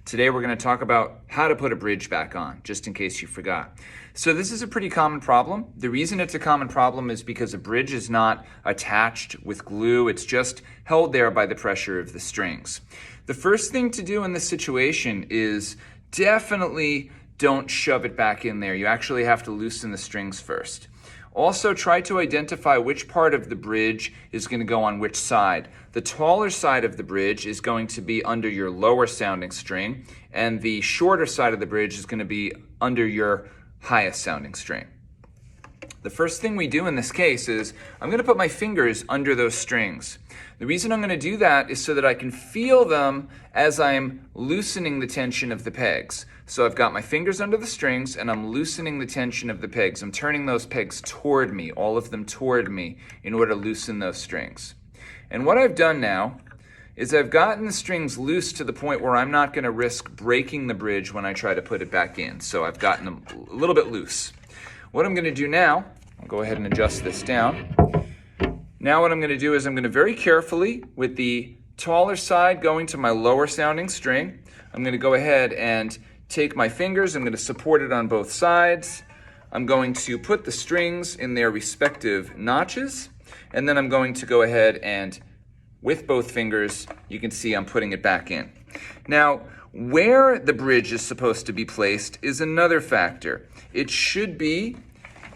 Today we're going to talk about how to put a bridge back on, just in case you forgot. So this is a pretty common problem. The reason it's a common problem is because a bridge is not attached with glue. It's just held there by the pressure of the strings. The first thing to do in this situation is definitely don't shove it back in there. You actually have to loosen the strings first. Also, try to identify which part of the bridge is going to go on which side. The taller side of the bridge is going to be under your lower sounding string, and the shorter side of the bridge is going to be under your highest sounding string. The first thing we do in this case is I'm going to put my fingers under those strings. The reason I'm going to do that is so that I can feel them as I'm loosening the tension of the pegs. So I've got my fingers under the strings and I'm loosening the tension of the pegs. I'm turning those pegs toward me, all of them toward me, in order to loosen those strings. And what I've done now is I've gotten the strings loose to the point where I'm not going to risk breaking the bridge when I try to put it back in. So I've gotten them a little bit loose. What I'm going to do now, I'll go ahead and adjust this down. Now what I'm going to do is I'm going to very carefully, with the taller side going to my lower sounding string, I'm going to go ahead and take my fingers, I'm going to support it on both sides. I'm going to put the strings in their respective notches, and then I'm going to go ahead and, with both fingers, you can see I'm putting it back in. Now, where the bridge is supposed to be placed is another factor. It should be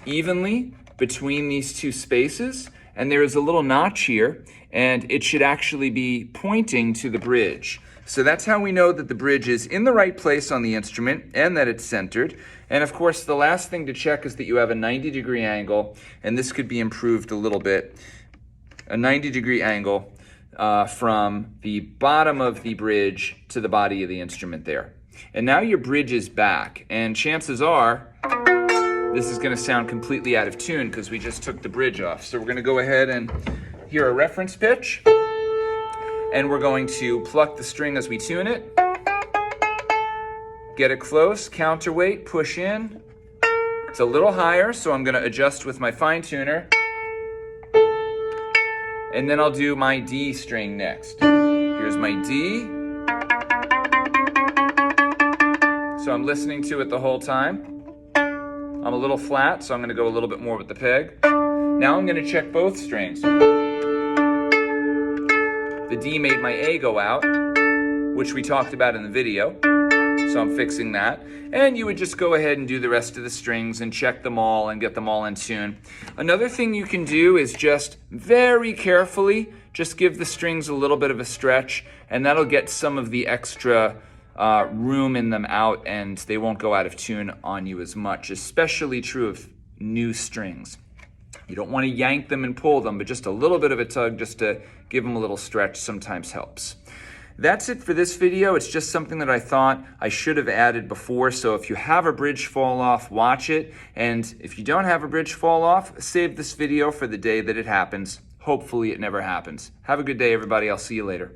evenly between these two spaces, and there is a little notch here, and it should actually be pointing to the bridge. So that's how we know that the bridge is in the right place on the instrument and that it's centered. And of course, the last thing to check is that you have a 90-degree angle, and this could be improved a little bit. A 90-degree angle from the bottom of the bridge to the body of the instrument there. And now your bridge is back, and chances are this is going to sound completely out of tune because we just took the bridge off. So we're going to go ahead and hear a reference pitch, and we're going to pluck the string as we tune it, get it close, counterweight, push in. It's a little higher, so I'm going to adjust with my fine tuner, and then I'll do my D string next. Here's my D. So I'm listening to it the whole time. I'm a little flat, so I'm going to go a little bit more with the peg. Now I'm going to check both strings. The D made my A go out, which we talked about in the video, so I'm fixing that. And you would just go ahead and do the rest of the strings and check them all and get them all in tune. Another thing you can do is just very carefully just give the strings a little bit of a stretch, and that'll get some of the extra room in them out, and they won't go out of tune on you as much, especially true of new strings. You don't want to yank them and pull them, but just a little bit of a tug just to give them a little stretch sometimes helps. That's it for this video. It's just something that I thought I should have added before. So if you have a bridge fall off, watch it. And if you don't have a bridge fall off, save this video for the day that it happens. Hopefully it never happens. Have a good day, everybody. I'll see you later.